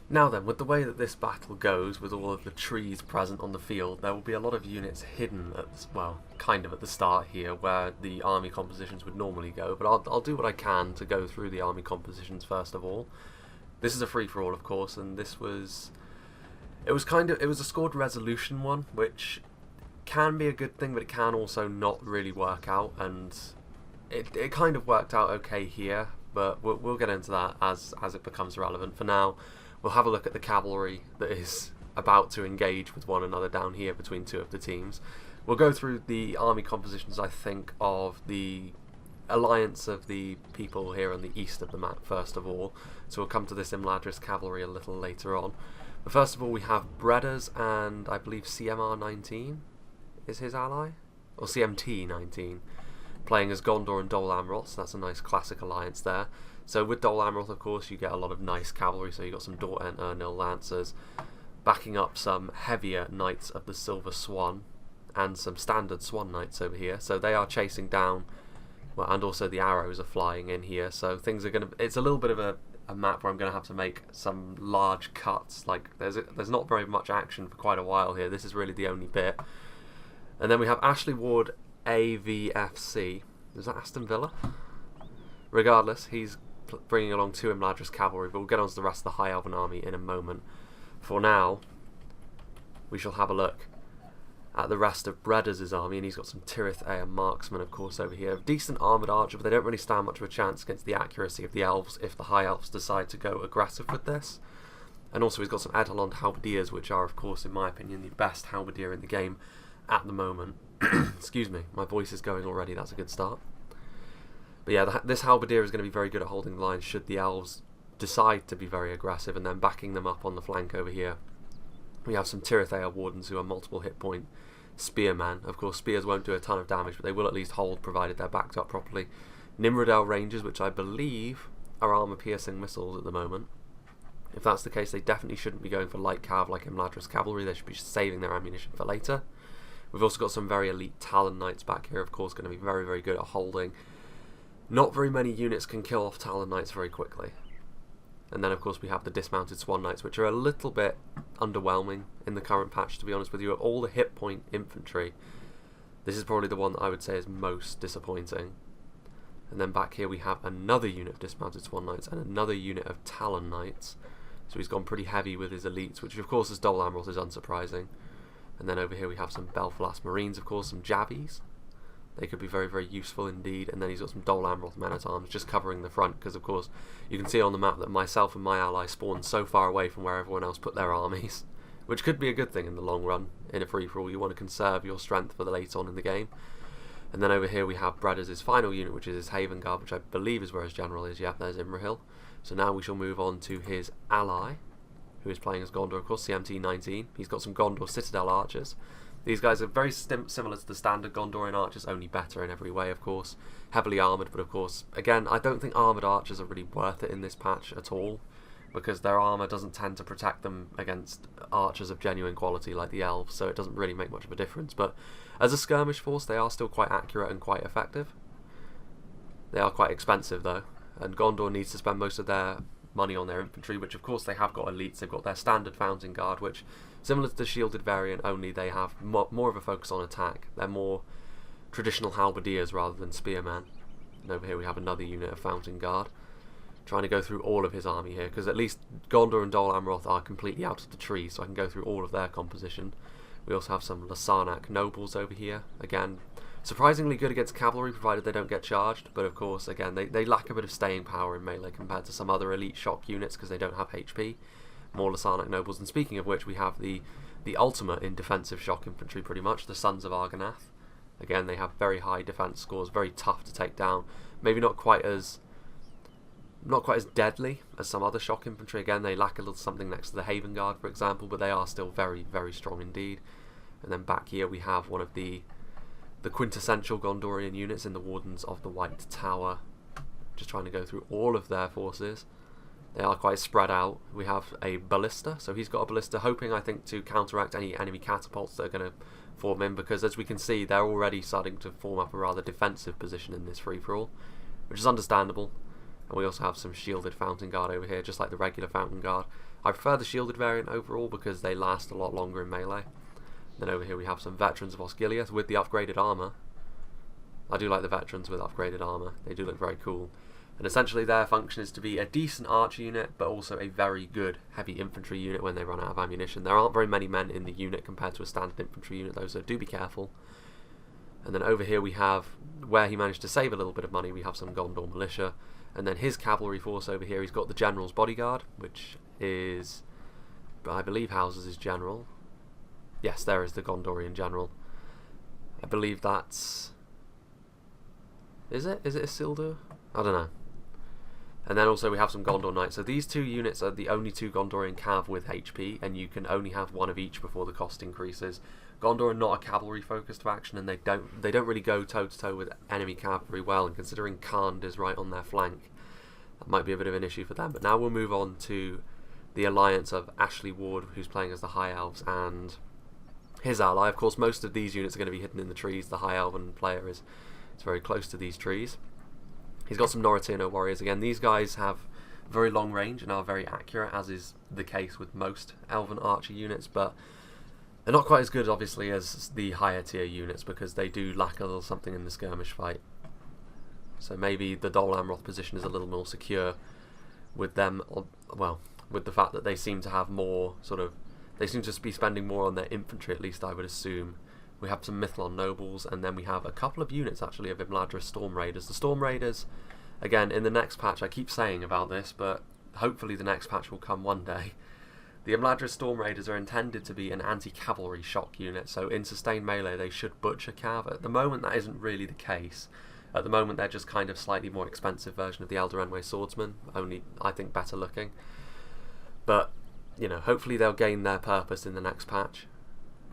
Now then, with the way that this battle goes, with all of the trees present on the field, there will be a lot of units hidden at, well, kind of at the start here, where the army compositions would normally go, but I'll do what I can to go through the army compositions first of all. This is a free-for-all, of course, and this was... It was a scored resolution one, which can be a good thing, but it can also not really work out, and it kind of worked out okay here, but we'll get into that as it becomes relevant. For now, we'll have a look at the cavalry that is about to engage with one another down here between two of the teams. We'll go through the army compositions, I think, of the alliance of the people here on the east of the map first of all. So we'll come to this Imladris cavalry a little later on. But first of all, we have Bredders and I believe CMR-19 is his ally? Or CMT-19, playing as Gondor and Dol Amroth, so that's a nice classic alliance there. So with Dol Amroth, of course, you get a lot of nice cavalry, so you've got some Dort and Ernil Lancers, backing up some heavier Knights of the Silver Swan, and some standard Swan Knights over here. So they are chasing down, well, and also the arrows are flying in here, so things are going to... It's a little bit of a map where I'm going to have to make some large cuts. Like, there's not very much action for quite a while here. This is really the only bit. And then we have Ashley Ward AVFC. Is that Aston Villa? Regardless, he's bringing along two Imladris cavalry, but we'll get on to the rest of the High Elven army in a moment. For now, we shall have a look at the rest of Bredders' army, and he's got some Tirith Air marksmen, of course, over here. Decent armoured archer, but they don't really stand much of a chance against the accuracy of the elves if the High Elves decide to go aggressive with this. And also he's got some Edelond halberdiers, which are, of course, in my opinion, the best halberdier in the game at the moment. Excuse me, my voice is going already, that's a good start. But yeah, this halberdier is going to be very good at holding the line should the elves decide to be very aggressive, and then backing them up on the flank over here. We have some Tirith Air wardens who are multiple hit point spearmen. Of course, spears won't do a ton of damage, but they will at least hold provided they're backed up properly. Nimrodel Rangers, which I believe are armor-piercing missiles at the moment. If that's the case, they definitely shouldn't be going for light cav like Imladris cavalry. They should be saving their ammunition for later. We've also got some very elite Talon Knights back here, of course, going to be very, very good at holding. Not very many units can kill off Talon Knights very quickly. And then, of course, we have the dismounted Swan Knights, which are a little bit underwhelming in the current patch, to be honest with you. Of all the hit point infantry, this is probably the one that I would say is most disappointing. And then back here we have another unit of dismounted Swan Knights and another unit of Talon Knights. So he's gone pretty heavy with his elites, which of course as Dol Amroth is unsurprising. And then over here we have some Belfast Marines, of course, some Javies. They could be very, very useful indeed. And then he's got some Dol Amroth men-at-arms just covering the front, because of course you can see on the map that myself and my ally spawn so far away from where everyone else put their armies, which could be a good thing in the long run. In a free-for-all, you want to conserve your strength for the late on in the game. And then over here we have Bredders' final unit, which is his Haven Guard, which I believe is where his general is. Yep, there's Imrahil. So now we shall move on to his ally, who is playing as Gondor, of course, CMT-19. He's got some Gondor Citadel archers. These guys are very similar to the standard Gondorian archers, only better in every way, of course. Heavily armoured, but of course, again, I don't think armoured archers are really worth it in this patch at all, because their armour doesn't tend to protect them against archers of genuine quality like the elves, so it doesn't really make much of a difference. But as a skirmish force, they are still quite accurate and quite effective. They are quite expensive, though, and Gondor needs to spend most of their money on their infantry, which of course they have got elites. They've got their standard Fountain Guard, which, similar to the shielded variant, only they have more of a focus on attack. They're more traditional halberdiers rather than spearmen. And over here we have another unit of Fountain Guard, trying to go through all of his army here, because at least Gondor and Dol Amroth are completely out of the tree, so I can go through all of their composition. We also have some Lasarnak nobles over here. Again, surprisingly good against cavalry, provided they don't get charged, but of course, again, they lack a bit of staying power in melee compared to some other elite shock units, because they don't have HP. More Lasarnak nobles, and speaking of which, we have the ultimate in defensive shock infantry, pretty much, the Sons of Argonath. Again, they have very high defense scores, very tough to take down. Maybe not quite as deadly as some other shock infantry. Again, they lack a little something next to the Haven Guard, for example, but they are still very, very strong indeed. And then back here we have one of the quintessential Gondorian units in the Wardens of the White Tower. Just trying to go through all of their forces. They are quite spread out. We have a ballista, so he's got a ballista, hoping, I think, to counteract any enemy catapults that are going to form in, because as we can see, they're already starting to form up a rather defensive position in this free-for-all, which is understandable. And we also have some shielded Fountain Guard over here, just like the regular Fountain Guard. I prefer the shielded variant overall because they last a lot longer in melee. Then over here we have some veterans of Osgiliath with the upgraded armour. I do like the veterans with upgraded armour, they do look very cool. And essentially their function is to be a decent archer unit, but also a very good heavy infantry unit when they run out of ammunition. There aren't very many men in the unit compared to a standard infantry unit though, so do be careful. And then over here we have, where he managed to save a little bit of money, we have some Gondor militia. And then his cavalry force over here, he's got the general's bodyguard, which is, I believe, houses his general. Yes, there is the Gondorian general. I believe that's... Is it Isildur? I don't know. And then also we have some Gondor Knights. So these two units are the only two Gondorian cav with HP, and you can only have one of each before the cost increases. Gondor are not a cavalry focused faction, and they don't really go toe to toe with enemy cavalry well, and considering Khand is right on their flank, that might be a bit of an issue for them. But now we'll move on to the alliance of Ashley Ward, who's playing as the High Elves, and his ally. Of course, most of these units are going to be hidden in the trees. The High Elven player is very close to these trees. He's got some Noritano warriors. Again, these guys have very long range and are very accurate, as is the case with most Elven archer units, but they're not quite as good, obviously, as the higher tier units because they do lack a little something in the skirmish fight. So maybe the Dol Amroth position is a little more secure with them, well, with the fact that they seem to have more they seem to be spending more on their infantry, at least I would assume. We have some Mithlon nobles, and then we have a couple of units actually of Imladris Storm Raiders. The Storm Raiders, again, in the next patch, I keep saying about this, but hopefully the next patch will come one day. The Imladris Storm Raiders are intended to be an anti-cavalry shock unit, so in sustained melee they should butcher cav. At the moment that isn't really the case. At the moment they're just kind of slightly more expensive version of the Eldarenway Swordsman, only I think better looking. But, you know, hopefully they'll gain their purpose in the next patch.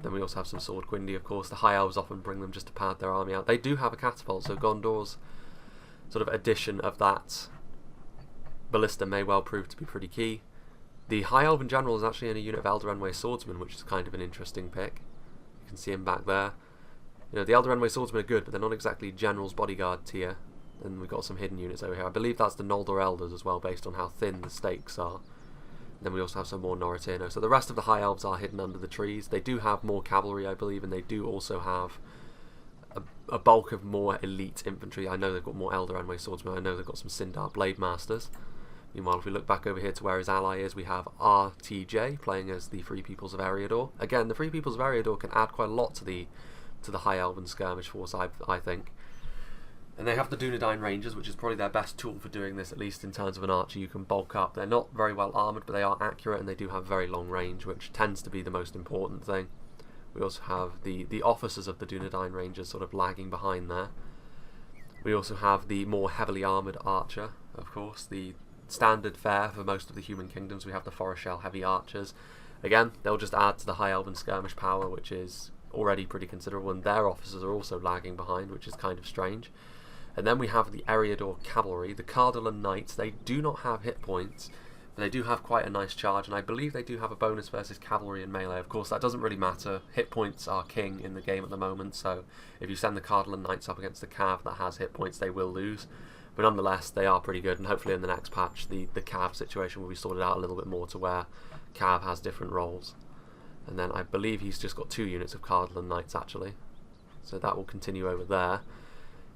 Then we also have some Sword Quindi, of course. The High Elves often bring them just to pad their army out. They do have a catapult, so Gondor's sort of addition of that ballista may well prove to be pretty key. The High Elven General is actually in a unit of Eldarenway Swordsmen, which is kind of an interesting pick. You can see him back there. You know, the Eldarenway Swordsmen are good, but they're not exactly General's Bodyguard tier. And we've got some hidden units over here. I believe that's the Noldor Elders as well, based on how thin the stakes are. Then we also have some more Noritano. So the rest of the High Elves are hidden under the trees. They do have more cavalry, I believe, and they do also have a bulk of more elite infantry. I know they've got more Eldarenway Swordsmen. I know they've got some Sindar Blade Masters. Meanwhile, if we look back over here to where his ally is, we have RTJ playing as the Free Peoples of Eriador. Again, the Free Peoples of Eriador can add quite a lot to the High Elven skirmish force, I think. And they have the Dunedain Rangers, which is probably their best tool for doing this, at least in terms of an archer you can bulk up. They're not very well armoured, but they are accurate, and they do have very long range, which tends to be the most important thing. We also have the officers of the Dunedain Rangers sort of lagging behind there. We also have the more heavily armoured archer, of course, the standard fare for most of the human kingdoms. We have the Forestshell Heavy Archers. Again, they'll just add to the High Elven skirmish power, which is already pretty considerable, and their officers are also lagging behind, which is kind of strange. And then we have the Eriador Cavalry, the Cardolan Knights. They do not have hit points, but they do have quite a nice charge, and I believe they do have a bonus versus cavalry and melee. Of course, that doesn't really matter. Hit points are king in the game at the moment, so if you send the Cardolan Knights up against the Cav that has hit points, they will lose. But nonetheless, they are pretty good, and hopefully in the next patch, the Cav situation will be sorted out a little bit more to where Cav has different roles. And then I believe he's just got 2 units of Cardolan Knights, actually. So that will continue over there.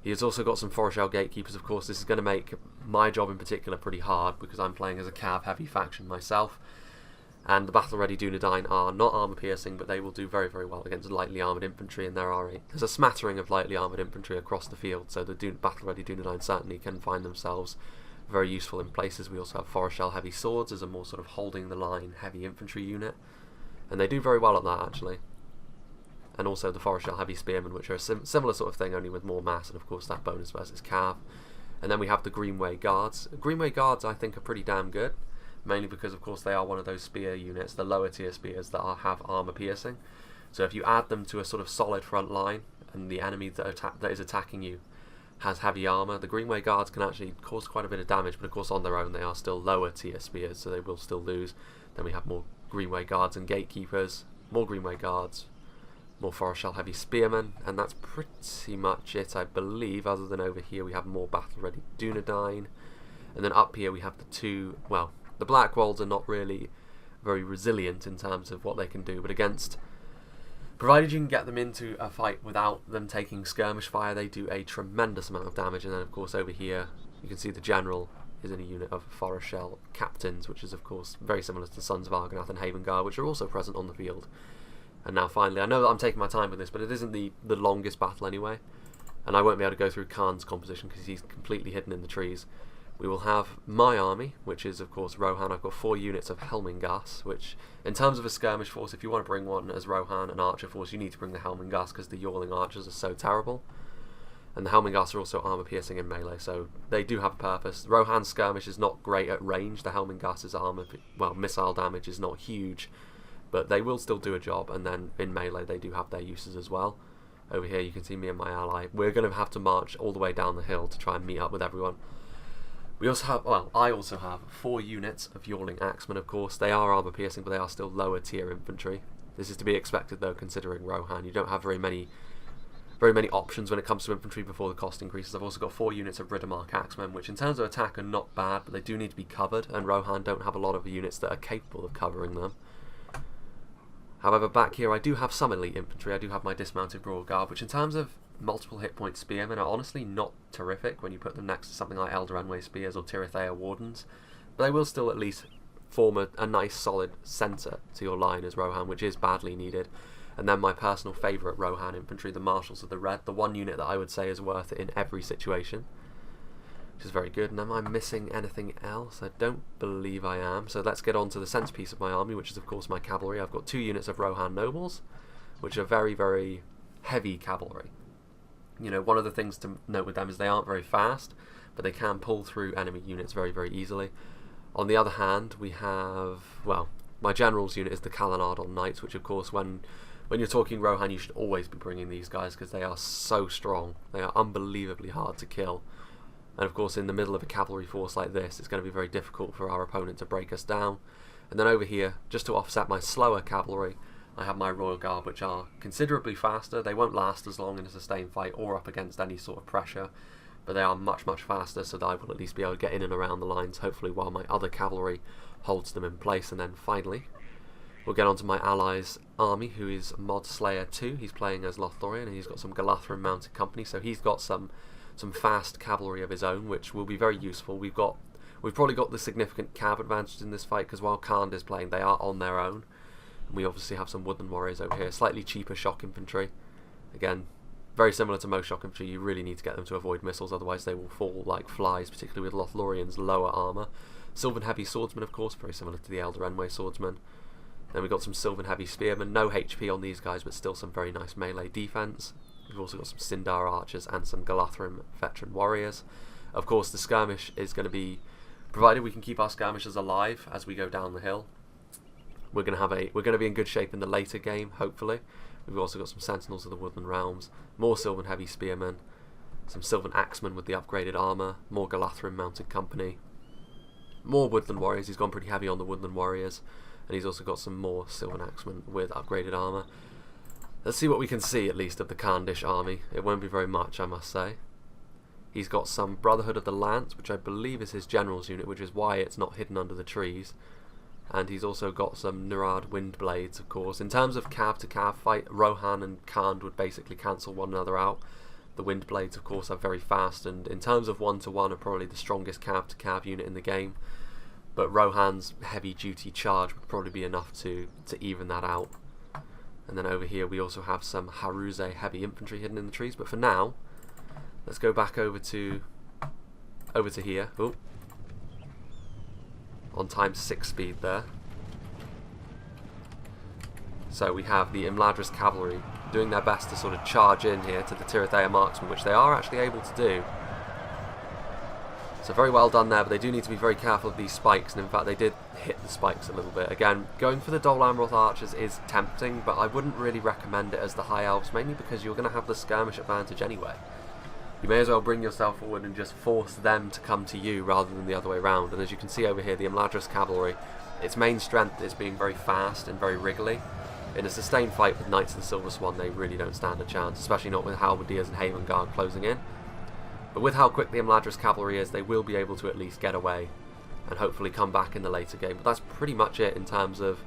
He has also got some Forestshell Gatekeepers, of course. This is going to make my job in particular pretty hard, because I'm playing as a Cav-heavy faction myself. And the Battle-Ready Dunedain are not armour-piercing, but they will do very, very well against lightly armoured infantry, and there's a smattering of lightly armoured infantry across the field, so the Battle-Ready Dunedain certainly can find themselves very useful in places. We also have Forestshell Heavy Swords as a more sort of holding-the-line heavy infantry unit, and they do very well at that, actually. And also the Forestshell Heavy Spearmen, which are a similar sort of thing, only with more mass, and of course that bonus versus Cav. And then we have the Greenway Guards. Greenway Guards, I think, are pretty damn good, mainly because, of course, they are one of those spear units, the lower tier spears that have armour piercing. So if you add them to a sort of solid front line, and the enemy that is attacking you has heavy armour, the Greenway Guards can actually cause quite a bit of damage, but of course on their own they are still lower tier spears, so they will still lose. Then we have more Greenway Guards and Gatekeepers, more Greenway Guards, more Forestshell Heavy Spearmen, and that's pretty much it, I believe, other than over here we have more Battle-Ready Dunedain. And then up here we have the 2, well, the Blackwolds are not really very resilient in terms of what they can do. But provided you can get them into a fight without them taking skirmish fire, they do a tremendous amount of damage. And then of course over here you can see the general is in a unit of Forest Shell Captains, which is of course very similar to Sons of Argonath and Haven Guard, which are also present on the field. And now finally, I know that I'm taking my time with this, but it isn't the longest battle anyway, and I won't be able to go through Khan's composition because he's completely hidden in the trees. We will have my army, which is of course Rohan. I've got 4 units of Helmingas, which in terms of a skirmish force, if you want to bring one as Rohan, an archer force, you need to bring the Helmingas because the Yawling archers are so terrible. And the Helmingas are also armor piercing in melee, so they do have a purpose. Rohan's skirmish is not great at range. The Helmingas' missile damage is not huge, but they will still do a job, and then in melee they do have their uses as well. Over here you can see me and my ally. We're going to have to march all the way down the hill to try and meet up with everyone. We also have, I also have 4 units of Yawling Axemen, of course. They are armor piercing, but they are still lower tier infantry. This is to be expected though, considering Rohan. You don't have very many options when it comes to infantry before the cost increases. I've also got 4 units of Riddermark Axemen, which in terms of attack are not bad, but they do need to be covered, and Rohan don't have a lot of units that are capable of covering them. However, back here I do have some elite infantry. I do have my dismounted Royal Guard, which in terms of multiple hit point spearmen are honestly not terrific when you put them next to something like Elder Enway Spears or Tirithea Wardens, but they will still at least form a nice solid centre to your line as Rohan, which is badly needed. And then my personal favourite Rohan infantry, the Marshals of the Red, the one unit that I would say is worth it in every situation, which is very good. And am I missing anything else? I don't believe I am. So let's get on to the centrepiece of my army, which is of course my cavalry. I've got 2 units of Rohan Nobles, which are very, very heavy cavalry. You know, one of the things to note with them is they aren't very fast, but they can pull through enemy units very, very easily. On the other hand, we have, well, my general's unit is the Kalanardon Knights, which of course when you're talking Rohan, you should always be bringing these guys because they are so strong. They are unbelievably hard to kill. And of course, in the middle of a cavalry force like this, it's going to be very difficult for our opponent to break us down. And then over here, just to offset my slower cavalry, I have my Royal Guard, which are considerably faster. They won't last as long in a sustained fight or up against any sort of pressure, but they are much, much faster, so that I will at least be able to get in and around the lines, hopefully while my other cavalry holds them in place. And then finally, we'll get on to my ally's army, who is Mod Slayer 2. He's playing as Lothlorien, and he's got some Galathrim mounted company, so he's got some fast cavalry of his own, which will be very useful. We've probably got the significant cav advantage in this fight, because while Khand is playing, they are on their own. And we obviously have some Woodland Warriors over here, slightly cheaper shock infantry. Again, very similar to most shock infantry, you really need to get them to avoid missiles, otherwise they will fall like flies, particularly with Lothlorien's lower armour. Sylvan Heavy Swordsman, of course, very similar to the Elder Enway Swordsman. Then we've got some Sylvan Heavy Spearmen, no HP on these guys, but still some very nice melee defense. We've also got some Sindar Archers and some Galathrim Veteran Warriors. Of course, the skirmish is going to be, provided we can keep our skirmishers alive as we go down the hill, we're going to be in good shape in the later game, hopefully. We've also got some Sentinels of the Woodland Realms, more Sylvan Heavy Spearmen, some Sylvan Axemen with the upgraded armour, more Galathrim mounted company, more Woodland Warriors. He's gone pretty heavy on the Woodland Warriors, and he's also got some more Sylvan Axemen with upgraded armour. Let's see what we can see, at least, of the Khandish army. It won't be very much, I must say. He's got some Brotherhood of the Lance, which I believe is his general's unit, which is why it's not hidden under the trees. And he's also got some Nurad Windblades, of course. In terms of cav-to-cav fight, Rohan and Khand would basically cancel one another out. The Windblades, of course, are very fast, and in terms of one-to-one are probably the strongest cav-to-cav unit in the game. But Rohan's heavy-duty charge would probably be enough to even that out. And then over here we also have some Haruze heavy infantry hidden in the trees. But for now, let's go back over to here. Oh. On ×6 speed there. So we have the Imladris cavalry doing their best to sort of charge in here to the Tirithea marksmen, which they are actually able to do. So very well done there, but they do need to be very careful of these spikes, and in fact they did hit the spikes a little bit. Again, going for the Dol Amroth archers is tempting, but I wouldn't really recommend it as the High Elves, mainly because you're going to have the skirmish advantage anyway. You may as well bring yourself forward and just force them to come to you rather than the other way around. And as you can see over here, the Imladris cavalry, its main strength is being very fast and very wriggly. In a sustained fight with Knights of the Silver Swan, they really don't stand a chance, especially not with Halberdiers and Haven Guard closing in. But with how quick the Imladris cavalry is, they will be able to at least get away and hopefully come back in the later game. But that's pretty much it in terms of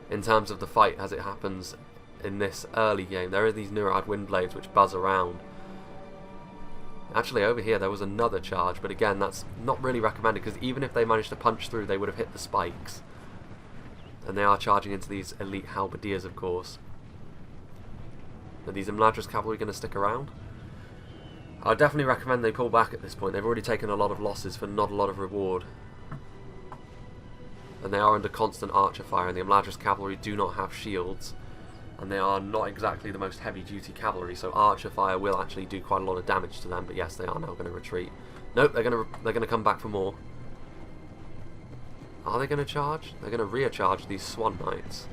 the fight as it happens in this early game. There are these Nurad Windblades which buzz around. Actually, over here there was another charge, but again, that's not really recommended, because even if they managed to punch through, they would have hit the spikes. And they are charging into these elite halberdiers, of course. Are these Imladris cavalry going to stick around? I would definitely recommend they pull back at this point. They've already taken a lot of losses for not a lot of reward. And they are under constant archer fire, and the Imladris cavalry do not have shields. And they are not exactly the most heavy-duty cavalry, so archer fire will actually do quite a lot of damage to them. But yes, they are now going to retreat. Nope, they're going to come back for more. Are they going to charge? They're going to recharge these Swan Knights.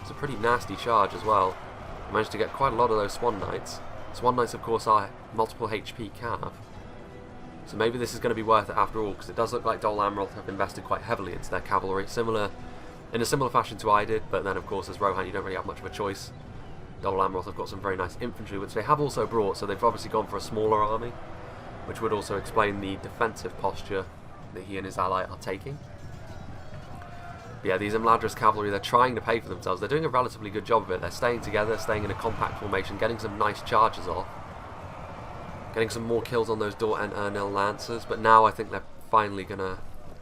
It's a pretty nasty charge as well. I managed to get quite a lot of those Swan Knights. Swan Knights, of course, are multiple HP cav. So maybe this is going to be worth it after all, because it does look like Dol Amroth have invested quite heavily into their cavalry, in a similar fashion to I did, but then of course as Rohan you don't really have much of a choice. Dol Amroth have got some very nice infantry, which they have also brought, so they've obviously gone for a smaller army, which would also explain the defensive posture that he and his ally are taking. But yeah, these Imladris cavalry, they're trying to pay for themselves. They're doing a relatively good job of it. They're staying together, staying in a compact formation, getting some nice charges off, getting some more kills on those Dor and Ernil Lancers, but now I think they're finally going to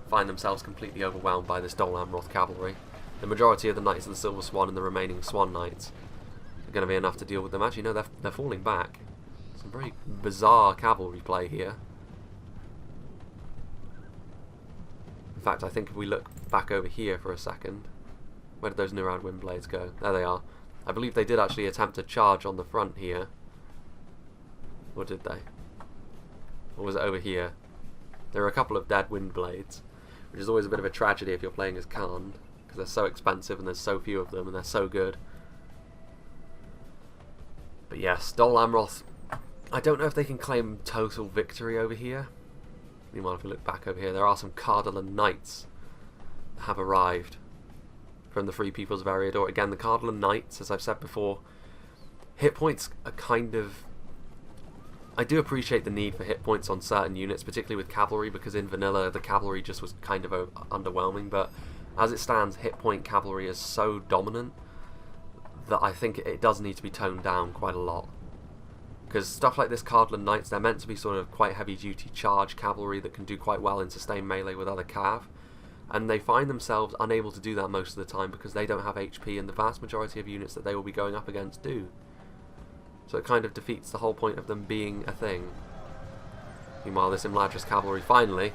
find themselves completely overwhelmed by this Dol Amroth cavalry. The majority of the Knights of the Silver Swan and the remaining Swan Knights are going to be enough to deal with them. Actually, no, they're falling back. Some very bizarre cavalry play here. In fact, I think if we look back over here for a second, where did those Nurad Windblades go? There they are. I believe they did actually attempt to charge on the front here. Or did they? Or was it over here? There are a couple of dead Windblades, which is always a bit of a tragedy if you're playing as Khan, because they're so expensive and there's so few of them and they're so good. But yes, Dol Amroth, I don't know if they can claim total victory over here. Meanwhile, if we look back over here, there are some Cardolan Knights that have arrived from the Free Peoples of Eriador. Again, the Cardolan Knights, as I've said before, hit points are kind of... I do appreciate the need for hit points on certain units, particularly with cavalry, because in vanilla the cavalry just was kind of underwhelming, but as it stands, hit point cavalry is so dominant that I think it does need to be toned down quite a lot. Because stuff like this Cardolan Knights, they're meant to be sort of quite heavy duty charge cavalry that can do quite well in sustained melee with other cav, and they find themselves unable to do that most of the time because they don't have HP, and the vast majority of units that they will be going up against do. So it kind of defeats the whole point of them being a thing. Meanwhile, this Imladris cavalry finally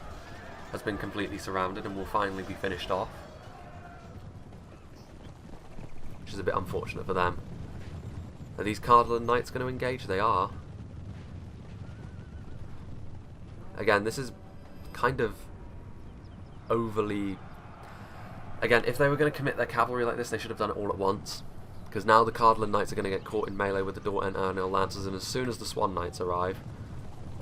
has been completely surrounded and will finally be finished off, which is a bit unfortunate for them. Are these Cardolan Knights going to engage? They are. Again, this is kind of overly... Again, if they were going to commit their cavalry like this, they should have done it all at once. Because now the Cardolan Knights are going to get caught in melee with the Dor and Ernil Lancers, and as soon as the Swan Knights arrive,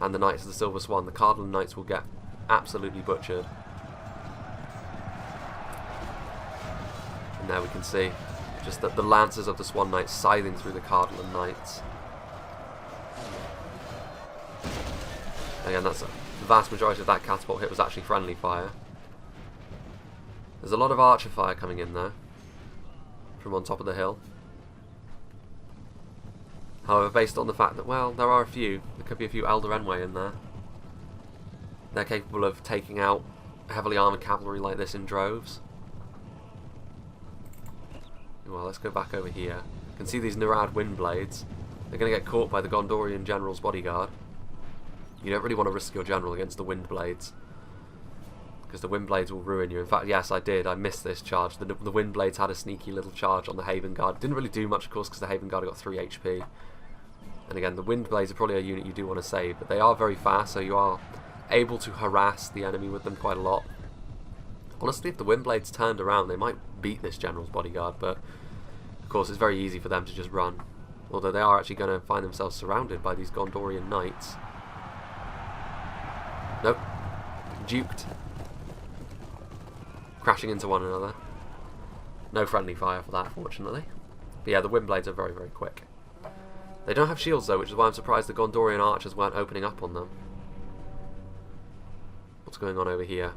and the Knights of the Silver Swan, the Cardolan Knights will get absolutely butchered. And there we can see just that the Lancers of the Swan Knights scything through the Cardolan Knights. Again, that's the vast majority of that catapult hit was actually friendly fire. There's a lot of archer fire coming in though, from on top of the hill. However, based on the fact that, well, there could be a few Elder Enway in there. They're capable of taking out heavily armoured cavalry like this in droves. Well, let's go back over here. You can see these Nurad Windblades. They're going to get caught by the Gondorian General's bodyguard. You don't really want to risk your general against the Windblades, because the Windblades will ruin you. In fact, yes, I did. I missed this charge. The Windblades had a sneaky little charge on the Haven Guard. Didn't really do much, of course, because the Haven Guard got 3 HP. And again, the Windblades are probably a unit you do want to save, but they are very fast, so you are able to harass the enemy with them quite a lot. Honestly, if the Windblades turned around, they might beat this General's bodyguard, but of course it's very easy for them to just run. Although they are actually going to find themselves surrounded by these Gondorian Knights. Nope. Duped. Crashing into one another. No friendly fire for that, fortunately. But yeah, the Windblades are very, very quick. They don't have shields though, which is why I'm surprised the Gondorian archers weren't opening up on them. What's going on over here?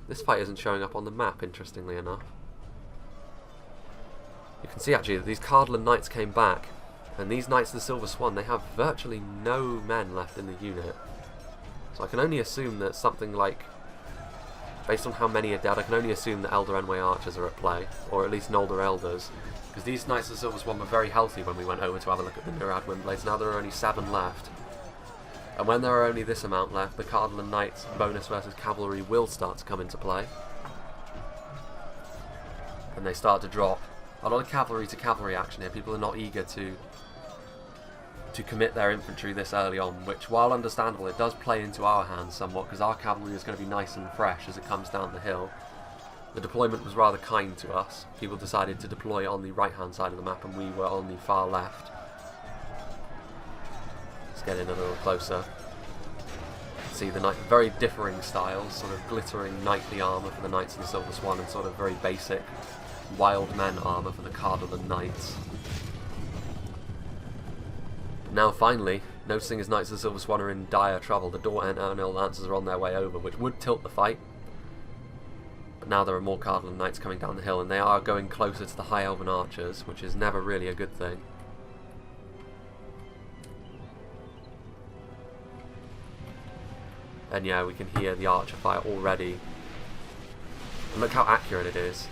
This fight isn't showing up on the map, interestingly enough. You can see actually that these Cardinal Knights came back, and these Knights of the Silver Swan, they have virtually no men left in the unit. So I can only assume that something like, based on how many are dead, I can only assume that Elder Enway Archers are at play, or at least Nolder Elders, because these Knights of the Silver Swan were very healthy when we went over to have a look at the Nurad Windblades. Now there are only 7 left. And when there are only this amount left, the Cardinal Knights bonus versus cavalry will start to come into play. And they start to drop. A lot of cavalry to cavalry action here. People are not eager to commit their infantry this early on, which, while understandable, it does play into our hands somewhat, because our cavalry is going to be nice and fresh as it comes down the hill. The deployment was rather kind to us. People decided to deploy on the right-hand side of the map, and we were on the far left. Let's get in a little closer. See the knight, very differing styles, sort of glittering knightly armour for the Knights of the Silver Swan, and sort of very basic wild men armour for the Cardinal Knights. Now finally, noticing his Knights of the Silver Swan are in dire trouble, the Dor and Ernil Lancers are on their way over, which would tilt the fight. But now there are more Cardinal Knights coming down the hill, and they are going closer to the High Elven Archers, which is never really a good thing. And yeah, we can hear the archer fire already. And look how accurate it is.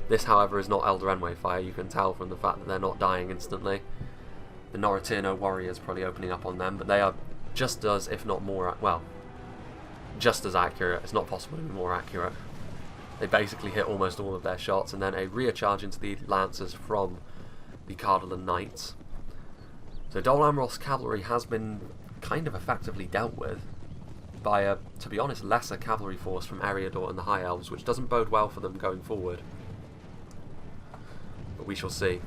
This, however, is not Elder Enway fire. You can tell from the fact that they're not dying instantly. The Noratirno warriors probably opening up on them, but they are just as, if not more, well, just as accurate. It's not possible to be more accurate. They basically hit almost all of their shots, and then a rear charge into the Lancers from the Cardinal Knights. So Dol Amroth's cavalry has been kind of effectively dealt with by a, to be honest, lesser cavalry force from Eriador and the High Elves, which doesn't bode well for them going forward. But we shall see.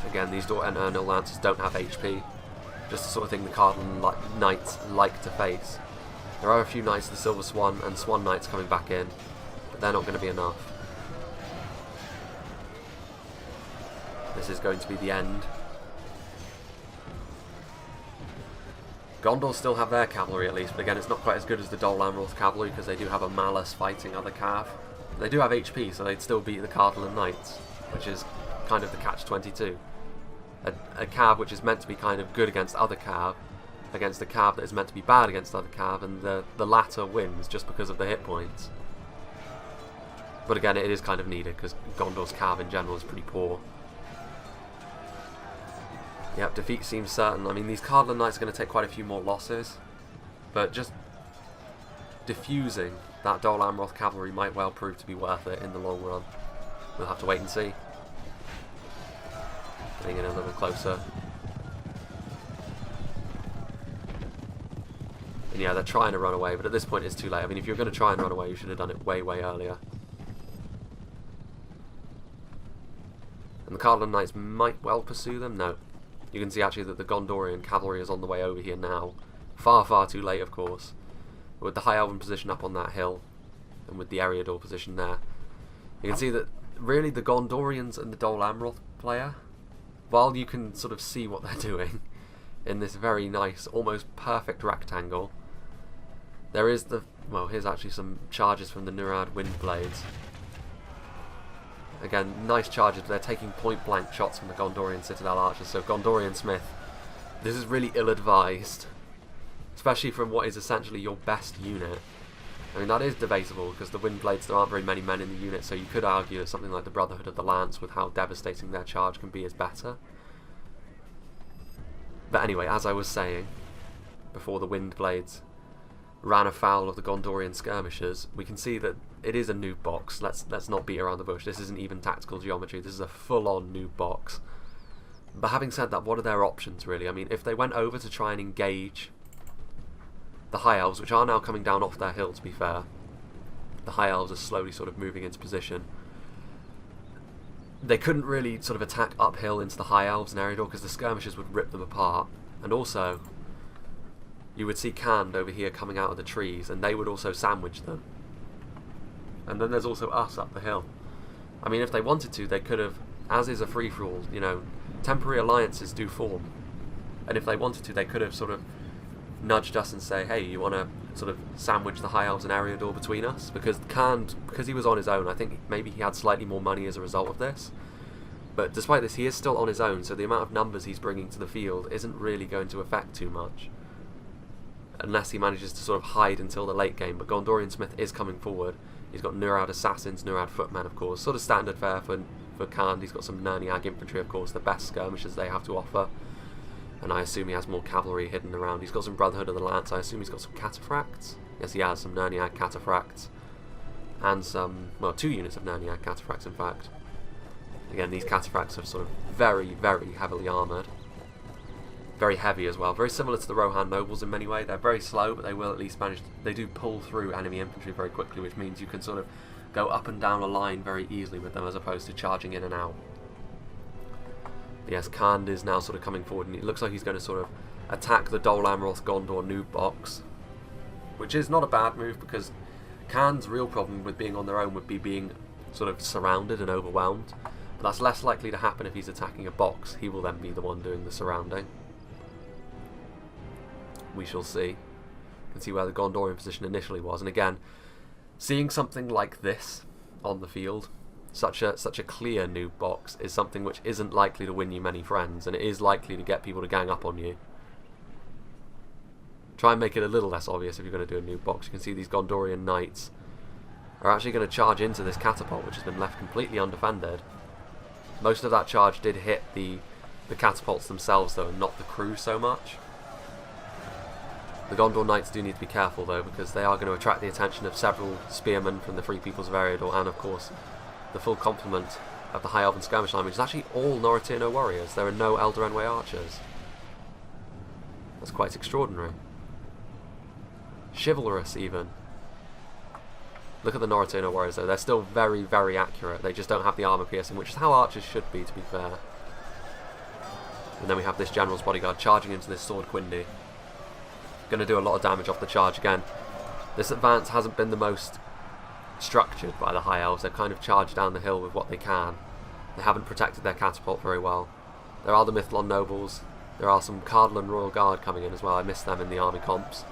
Again, these Dor and Ernil Lancers don't have HP, just the sort of thing the Cardinal Knights like to face. There are a few Knights of the Silver Swan and Swan Knights coming back in, but they're not going to be enough. This is going to be the end. Gondor still have their cavalry at least, but again it's not quite as good as the Dol Amroth cavalry because they do have a Malus fighting other cav. They do have HP, so they'd still beat the Cardinal Knights, which is kind of the catch-22. A cav which is meant to be kind of good against other cav, against a cav that is meant to be bad against other cav, and the latter wins just because of the hit points. But again, it is kind of needed because Gondor's cav in general is pretty poor. Yep, defeat seems certain. I mean, these Cardinal Knights are going to take quite a few more losses, but just diffusing that Dol Amroth cavalry might well prove to be worth it in the long run. We'll have to wait and see. Getting in a little closer. And yeah, they're trying to run away, but at this point it's too late. I mean, if you're going to try and run away, you should have done it way, way earlier. And the Cardinal Knights might well pursue them. No. You can see actually that the Gondorian cavalry is on the way over here now. Far, far too late, of course. With the High Elven position up on that hill, and with the Eriador position there, you can see that really the Gondorians and the Dol Amroth player, while you can sort of see what they're doing in this very nice, almost perfect rectangle, there is the, well, here's actually some charges from the Nurad Windblades. Again, nice charges, but they're taking point-blank shots from the Gondorian Citadel Archers, so Gondorian Smith, this is really ill-advised, especially from what is essentially your best unit. I mean, that is debatable, because the Windblades, there aren't very many men in the unit, so you could argue that something like the Brotherhood of the Lance, with how devastating their charge can be, is better. But anyway, as I was saying, before the Windblades ran afoul of the Gondorian skirmishers, we can see that it is a noob box. Let's not beat around the bush. This isn't even tactical geometry. This is a full-on noob box. But having said that, what are their options, really? I mean, if they went over to try and engage the High Elves, which are now coming down off their hill, to be fair. The High Elves are slowly sort of moving into position. They couldn't really sort of attack uphill into the High Elves and Eriador because the skirmishers would rip them apart. And also, you would see Khand over here coming out of the trees, and they would also sandwich them. And then there's also us up the hill. I mean, if they wanted to, they could have, as is a free-for-all, you know, temporary alliances do form. And if they wanted to, they could have sort of nudged us and say, hey, you want to sort of sandwich the High Elves and Eriador between us? Because because he was on his own, I think maybe he had slightly more money as a result of this. But despite this, he is still on his own, so the amount of numbers he's bringing to the field isn't really going to affect too much. Unless he manages to sort of hide until the late game. But Gondorian Smith is coming forward. He's got Nurad Assassins, Nurad Footmen, of course. Sort of standard fare for Khand. He's got some Nerniag Infantry, of course, the best skirmishers they have to offer. And I assume he has more cavalry hidden around. He's got some Brotherhood of the Lance. I assume he's got some Cataphracts. Yes, he has some Nerniag Cataphracts. And some, well, 2 units of Nerniag Cataphracts, in fact. Again, these Cataphracts are sort of very, very heavily armoured. Very heavy as well. Very similar to the Rohan Nobles in many ways. They're very slow, but they will at least manage... They do pull through enemy infantry very quickly, which means you can sort of go up and down a line very easily with them as opposed to charging in and out. But yes, Khand is now sort of coming forward, and it looks like he's going to sort of attack the Dol Amroth Gondor noob box, which is not a bad move, because Khand's real problem with being on their own would be being sort of surrounded and overwhelmed. But that's less likely to happen if he's attacking a box. He will then be the one doing the surrounding. We shall see. You can see where the Gondorian position initially was, and again, seeing something like this on the field, such a clear noob box, is something which isn't likely to win you many friends, and it is likely to get people to gang up on you. Try and make it a little less obvious if you're going to do a noob box. You can see these Gondorian knights are actually going to charge into this catapult, which has been left completely undefended. Most of that charge did hit the catapults themselves, though, and not the crew so much. The Gondor Knights do need to be careful, though, because they are going to attract the attention of several spearmen from the Free Peoples of Eriador, and, of course, the full complement of the High Elven Skirmish Line, which is actually all Noratirno warriors. There are no Eldarenway archers. That's quite extraordinary. Chivalrous, even. Look at the Noratirno warriors, though. They're still very, very accurate. They just don't have the armour piercing, which is how archers should be, to be fair. And then we have this General's Bodyguard charging into this Sword Quindi. Going to do a lot of damage off the charge again. This advance hasn't been the most structured by the High Elves. They've kind of charged down the hill with what they can. They haven't protected their catapult very well. There are the Mithlon Nobles. There are some Cardlan Royal Guard coming in as well. I missed them in the army comps.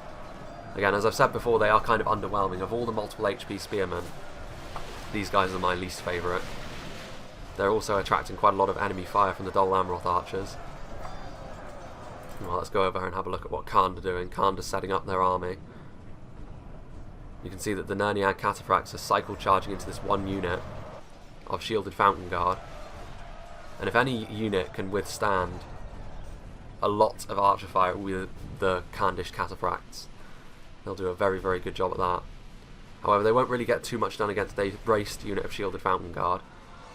Again, as I've said before, they are kind of underwhelming. Of all the multiple HP spearmen, these guys are my least favourite. They're also attracting quite a lot of enemy fire from the Dol Amroth archers. Well, let's go over and have a look at what Khand are doing. Khand are setting up their army. You can see that the Nerniag Cataphracts are cycle charging into this one unit of Shielded Fountain Guard. And if any unit can withstand a lot of archer fire with the Khandish Cataphracts, they'll do a very, very good job at that. However, they won't really get too much done against a braced unit of Shielded Fountain Guard.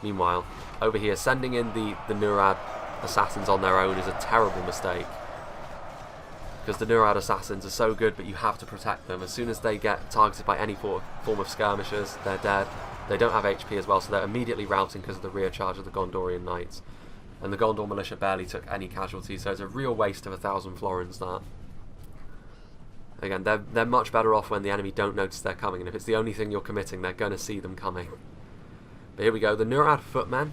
Meanwhile, over here, sending in the Nurad Assassins on their own is a terrible mistake. Because the Nurad Assassins are so good, but you have to protect them. As soon as they get targeted by any form of skirmishers, they're dead. They don't have HP as well, so they're immediately routing because of the rear charge of the Gondorian Knights. And the Gondor Militia barely took any casualties, so it's a real waste of 1,000 florins, that. Again, they're much better off when the enemy don't notice they're coming, and if it's the only thing you're committing, they're going to see them coming. But here we go. The Nurad Footmen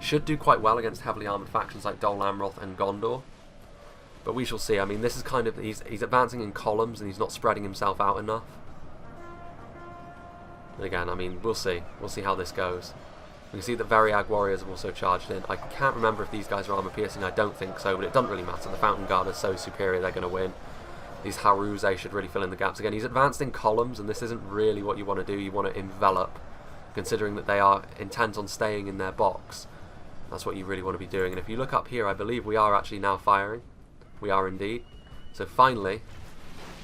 should do quite well against heavily armoured factions like Dol Amroth and Gondor. But we shall see. I mean, this is kind of... He's advancing in columns and he's not spreading himself out enough. And again, I mean, we'll see. We'll see how this goes. We can see that Variag warriors have also charged in. I can't remember if these guys are armour piercing. I don't think so, but it doesn't really matter. The Fountain Guard are so superior, they're going to win. These Haruze should really fill in the gaps. Again, he's advanced in columns, and this isn't really what you want to do. You want to envelop, considering that they are intent on staying in their box. That's what you really want to be doing. And if you look up here, I believe we are actually now firing. We are indeed. So finally,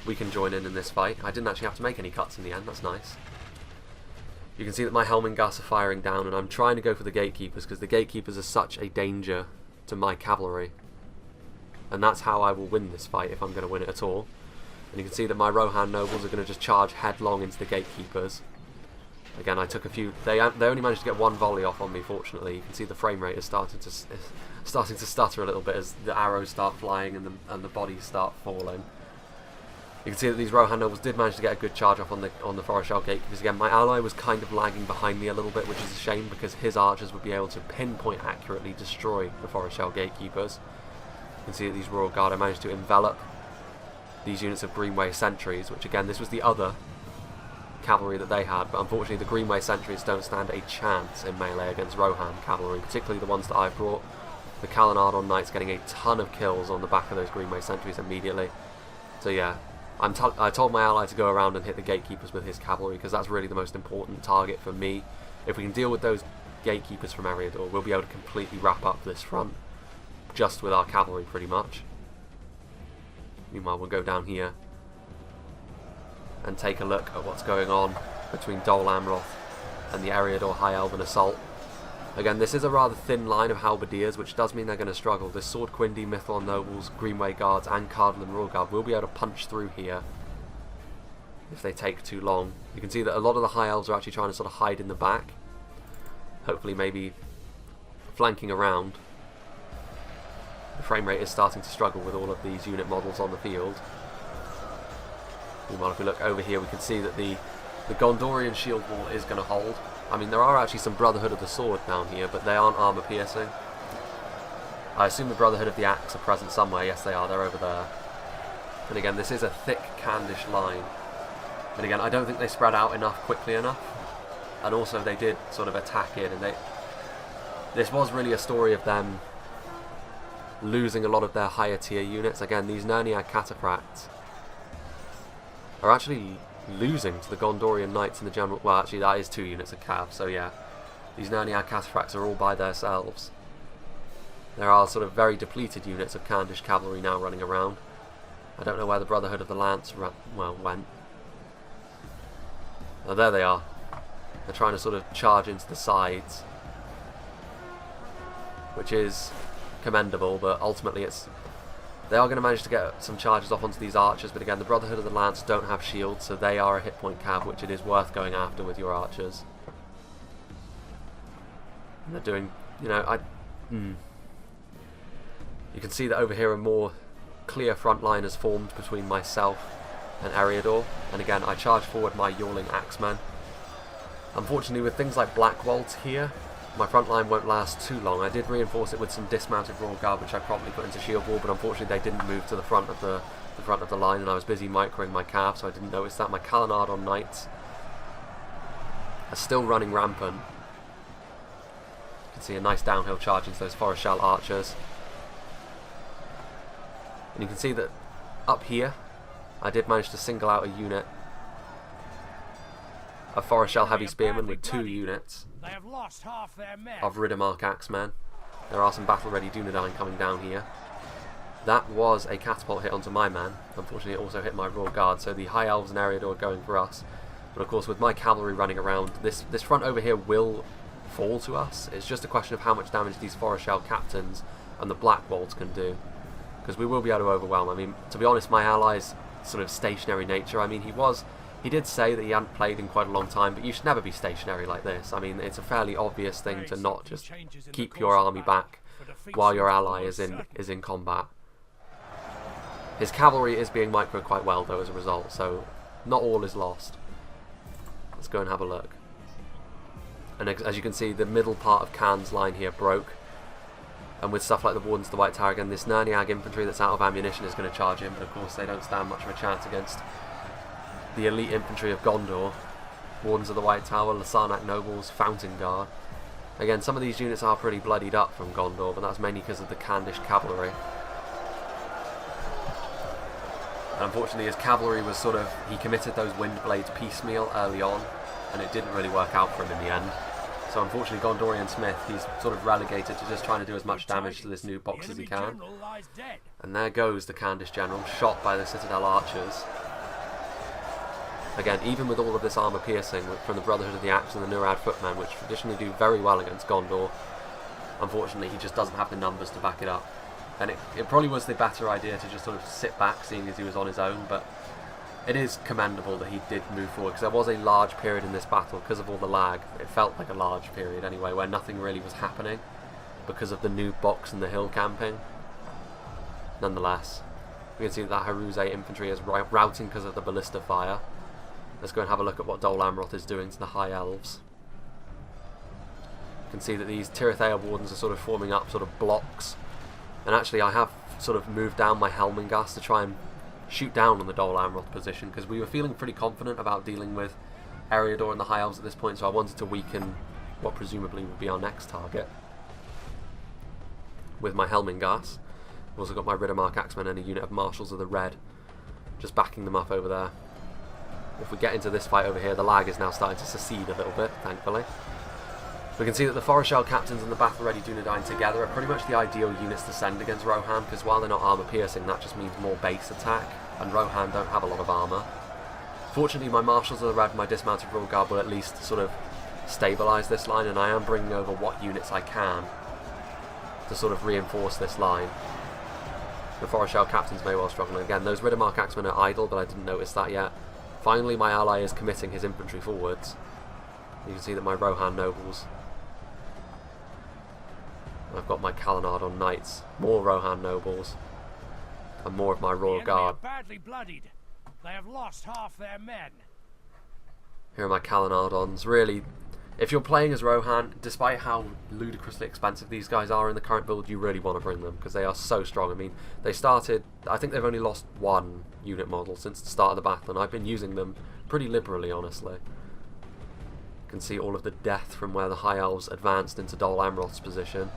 we can join in this fight. I didn't actually have to make any cuts in the end. That's nice. You can see that my Helmingas are firing down, and I'm trying to go for the Gatekeepers, because the Gatekeepers are such a danger to my cavalry. And that's how I will win this fight, if I'm going to win it at all. And you can see that my Rohan Nobles are going to just charge headlong into the Gatekeepers. Again, I took a few... They only managed to get one volley off on me, fortunately. You can see the frame rate is starting to stutter a little bit as the arrows start flying and the bodies start falling. You can see that these Rohan Nobles did manage to get a good charge off on the Forest Shell Gatekeepers. Again, my ally was kind of lagging behind me a little bit, which is a shame, because his archers would be able to pinpoint accurately destroy the Forest Shell Gatekeepers. You can see that these Royal Guard I managed to envelop these units of Greenway sentries, which again, this was the other cavalry that they had, but unfortunately the Greenway sentries don't stand a chance in melee against Rohan cavalry, particularly the ones that I've brought. The Calanardon Knights getting a ton of kills on the back of those Greenway sentries immediately. So yeah, I told my ally to go around and hit the gatekeepers with his cavalry, because that's really the most important target for me. If we can deal with those gatekeepers from Eriador, we'll be able to completely wrap up this front just with our cavalry pretty much. Meanwhile, we'll go down here and take a look at what's going on between Dol Amroth and the Eriador High Elven Assault. Again, this is a rather thin line of halberdiers, which does mean they're going to struggle. This Sword Quindi, Mithlon Nobles, Greenway Guards and Cardinal Rawguard will be able to punch through here if they take too long. You can see that a lot of the High Elves are actually trying to sort of hide in the back, hopefully maybe flanking around. The frame rate is starting to struggle with all of these unit models on the field. Meanwhile, if we look over here, we can see that the Gondorian shield wall is going to hold. I mean, there are actually some Brotherhood of the Sword down here, but they aren't armour piercing. I assume the Brotherhood of the Axe are present somewhere. Yes, they are. They're over there. And again, this is a thick Candish line. And again, I don't think they spread out enough quickly enough. And also, they did sort of attack in, and this was really a story of them losing a lot of their higher tier units. Again, these Nerniag Cataphracts are actually losing to the Gondorian Knights in the general. Well, actually, that is 2 units of cav, so yeah. These Nerniag Cataphracts are all by themselves. There are sort of very depleted units of Candish cavalry now running around. I don't know where the Brotherhood of the Lance went. Oh, there they are. They're trying to sort of charge into the sides, which is commendable, but ultimately they are going to manage to get some charges off onto these archers. But again, the Brotherhood of the Lance don't have shields, so they are a hit point cav, which it is worth going after with your archers. And they're doing, you know, you can see that over here a more clear front line has formed between myself and Eriador. And again, I charge forward my Yawling Axemen. Unfortunately, with things like Blackwold here, my front line won't last too long. I did reinforce it with some dismounted Royal Guard, which I probably put into shield wall, but unfortunately they didn't move to the front of the line, and I was busy microing my cav, so I didn't notice that. My Calanardon Knights are still running rampant. You can see a nice downhill charge into those Forest Shell archers. And you can see that up here, I did manage to single out a unit of Forest Shell Heavy Spearmen with 2 units of Riddermark Axemen. There are some battle-ready Dunedain coming down here. That was a catapult hit onto my man. Unfortunately, it also hit my Royal Guard, so the High Elves and Eriador are going for us. But of course, with my cavalry running around, this front over here will fall to us. It's just a question of how much damage these Forest Shell Captains and the Blackwolds can do, because we will be able to overwhelm. I mean, to be honest, my ally's sort of stationary nature, I mean, he did say that he hadn't played in quite a long time, but you should never be stationary like this. I mean, it's a fairly obvious thing to not just keep your army back while your ally is in combat. His cavalry is being microed quite well, though, as a result, so not all is lost. Let's go and have a look. And as you can see, the middle part of Khan's line here broke. And with stuff like the Wardens of the White Tower, again, this Nerniag infantry that's out of ammunition is going to charge in, but of course they don't stand much of a chance against the elite infantry of Gondor. Wardens of the White Tower, Lasarnak Nobles, Fountain Guard. Again, some of these units are pretty bloodied up from Gondor, but that's mainly because of the Candish cavalry. And unfortunately, his cavalry was sort of, he committed those wind blades piecemeal early on, and it didn't really work out for him in the end. So unfortunately, Gondorian Smith, he's sort of relegated to just trying to do as much damage to this new box as he can. And there goes the Candish general, shot by the Citadel archers. Again, even with all of this armour piercing from the Brotherhood of the Axe and the Nurad Footmen, which traditionally do very well against Gondor, unfortunately he just doesn't have the numbers to back it up. And it probably was the better idea to just sort of sit back, seeing as he was on his own, but it is commendable that he did move forward, because there was a large period in this battle, because of all the lag, it felt like a large period anyway, where nothing really was happening because of the new box and the hill camping. Nonetheless, we can see that Haruze infantry is routing because of the ballista fire. Let's go and have a look at what Dol Amroth is doing to the High Elves. You can see that these Tirithea Wardens are sort of forming up sort of blocks. And actually I have sort of moved down my Helmingast to try and shoot down on the Dol Amroth position, because we were feeling pretty confident about dealing with Eriador and the High Elves at this point, so I wanted to weaken what presumably would be our next target with my Helmingas. I've also got my Riddermark Axemen and a unit of Marshals of the Red, just backing them up over there. If we get into this fight over here, the lag is now starting to secede a little bit, thankfully. We can see that the Forest Shell Captains and the Battle-Ready Dunedain together are pretty much the ideal units to send against Rohan, because while they're not armor-piercing, that just means more base attack, and Rohan don't have a lot of armor. Fortunately, my Marshals of the Red and my Dismounted Royal Guard will at least sort of stabilise this line, and I am bringing over what units I can to sort of reinforce this line. The Forest Shell Captains may well struggle. Again, those Riddermark Axemen are idle, but I didn't notice that yet. Finally, my ally is committing his infantry forwards. You can see that my Rohan Nobles... I've got my Kalanardon Knights, more Rohan Nobles, and more of my Royal Guard. Badly bloodied. They have lost half their men. Here are my Kalanardons. Really, if you're playing as Rohan, despite how ludicrously expensive these guys are in the current build, you really want to bring them, because they are so strong. I mean, they started... I think they've only lost one unit model since the start of the battle, and I've been using them pretty liberally, honestly. You can see all of the death from where the High Elves advanced into Dol Amroth's position.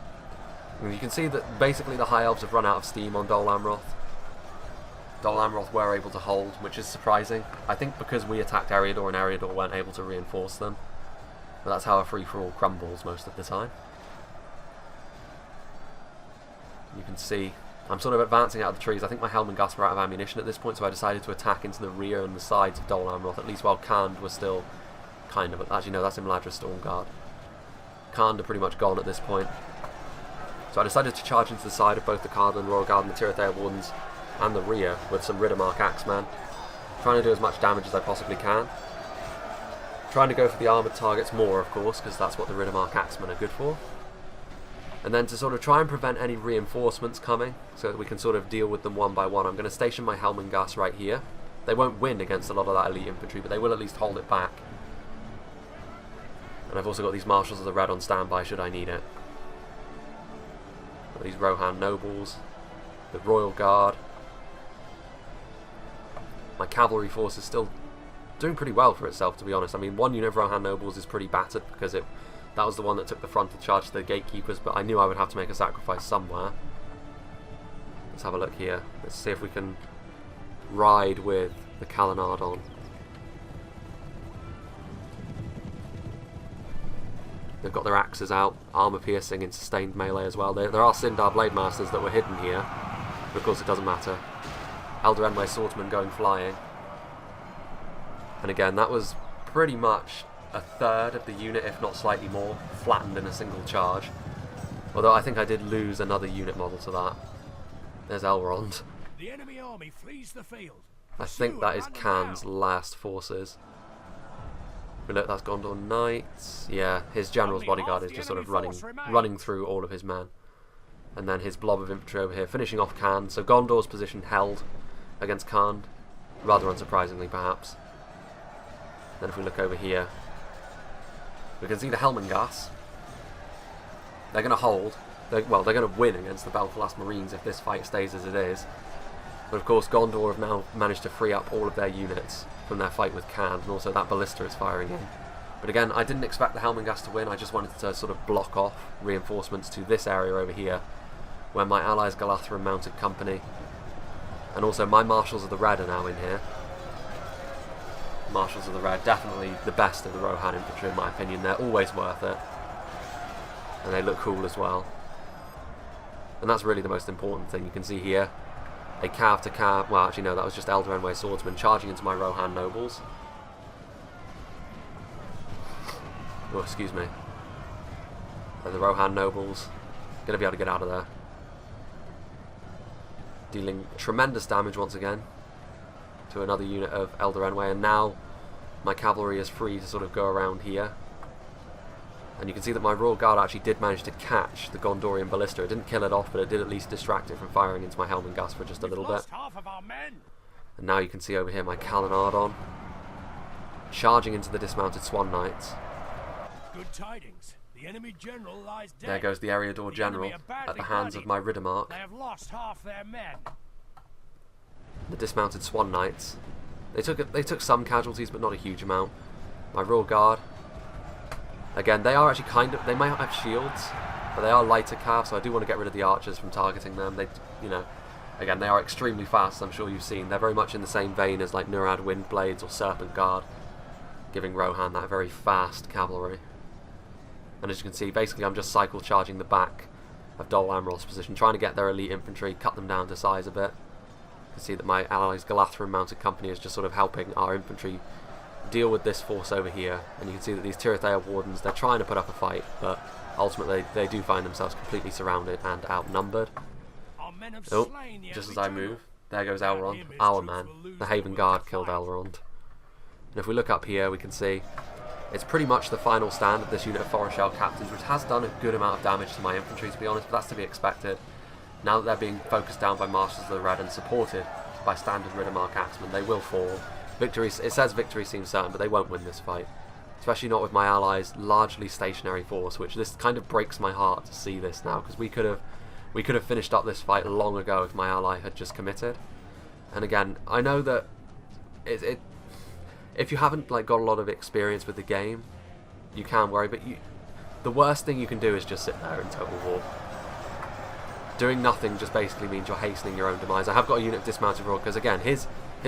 And you can see that basically the High Elves have run out of steam on Dol Amroth. Dol Amroth were able to hold, which is surprising. I think because we attacked Eriador and Eriador weren't able to reinforce them. But that's how a free-for-all crumbles most of the time. You can see I'm sort of advancing out of the trees. I think my Helmingas were out of ammunition at this point, so I decided to attack into the rear and the sides of Dol Amroth, at least while Khand was still kind of... Actually, no, that's Imladra Stormguard. Khand are pretty much gone at this point. So I decided to charge into the side of both the Cardland Royal Guard and the Tirithea Wardens and the rear with some Riddermark Axemen, trying to do as much damage as I possibly can. Trying to go for the armoured targets more, of course, because that's what the Riddermark Axemen are good for. And then to sort of try and prevent any reinforcements coming, so that we can sort of deal with them one by one, I'm going to station my Helmingas right here. They won't win against a lot of that elite infantry, but they will at least hold it back. And I've also got these Marshals of the Red on standby should I need it. Got these Rohan Nobles, the Royal Guard. My cavalry force is still doing pretty well for itself, to be honest. I mean, one unit of Rohan Nobles is pretty battered because that was the one that took the frontal charge to the gatekeepers, but I knew I would have to make a sacrifice somewhere. Let's have a look here. Let's see if we can ride with the Kalanardon. They've got their axes out, armour piercing and sustained melee as well. There are Sindar Blade Masters that were hidden here, but of course it doesn't matter. Elder Enway Swordsman going flying. And again, that was pretty much a third of the unit, if not slightly more, flattened in a single charge. Although I think I did lose another unit model to that. There's Elrond. The enemy army flees the field. I think that is Khan's last forces. But look, that's Gondor Knights. Yeah, his general's bodyguard is just sort of running through all of his men. And then his blob of infantry over here, finishing off Khand. So Gondor's position held against Khand, rather unsurprisingly perhaps. Then if we look over here, we can see the Helmingas. They're going to hold. Well, they're going to win against the Belfast Marines if this fight stays as it is. But of course Gondor have now managed to free up all of their units from their fight with Khand, and also that ballista is firing in. But again, I didn't expect the Helmingas to win. I just wanted to sort of block off reinforcements to this area over here, where my allies Galathram Mounted Company, and also my Marshals of the Red are now in here. Marshals of the Red, definitely the best of the Rohan infantry in my opinion. They're always worth it, and they look cool as well. And that's really the most important thing. You can see here a cav to cav, well actually no, that was just Elder Enway Swordsman charging into my Rohan Nobles. Oh, excuse me. And the Rohan Nobles going to be able to get out of there. Dealing tremendous damage once again to another unit of Elder Enway, and now my cavalry is free to sort of go around here. And you can see that my Royal Guard actually did manage to catch the Gondorian ballista. It didn't kill it off, but it did at least distract it from firing into my Helmingas for just a little bit. And now you can see over here my Kalanardon charging into the dismounted Swan Knights. Good tidings. The enemy general lies dead. There goes the Eriador general at the hands of my Riddermark. They have lost half their men. The dismounted Swan Knights. They took some casualties, but not a huge amount. My Royal Guard. Again, they are actually they might have shields, but they are lighter cav, so I do want to get rid of the archers from targeting them. They, again, they are extremely fast, I'm sure you've seen. They're very much in the same vein as like Nurad Windblades or Serpent Guard, giving Rohan that very fast cavalry. And as you can see, basically I'm just cycle charging the back of Dol Amroth's position, trying to get their elite infantry, cut them down to size a bit. You can see that my allies Galathrim Mounted Company is just sort of helping our infantry deal with this force over here. And you can see that these Tirithea Wardens, they're trying to put up a fight, but ultimately they do find themselves completely surrounded and outnumbered. Oh, just as I move, there goes Elrond, our man. The Haven Guard killed Elrond. And if we look up here, we can see it's pretty much the final stand of this unit of Forest Shell Captains, which has done a good amount of damage to my infantry, to be honest, but that's to be expected. Now that they're being focused down by Marshals of the Red and supported by standard Riddermark Axemen, they will fall. It says victory seems certain, but they won't win this fight. Especially not with my allies' largely stationary force, which this kind of breaks my heart to see this now, because we could have finished up this fight long ago if my ally had just committed. And again, I know that if you haven't like got a lot of experience with the game, you can worry, but the worst thing you can do is just sit there in total war. Doing nothing just basically means you're hastening your own demise. I have got a unit of dismounted Royal, because again, his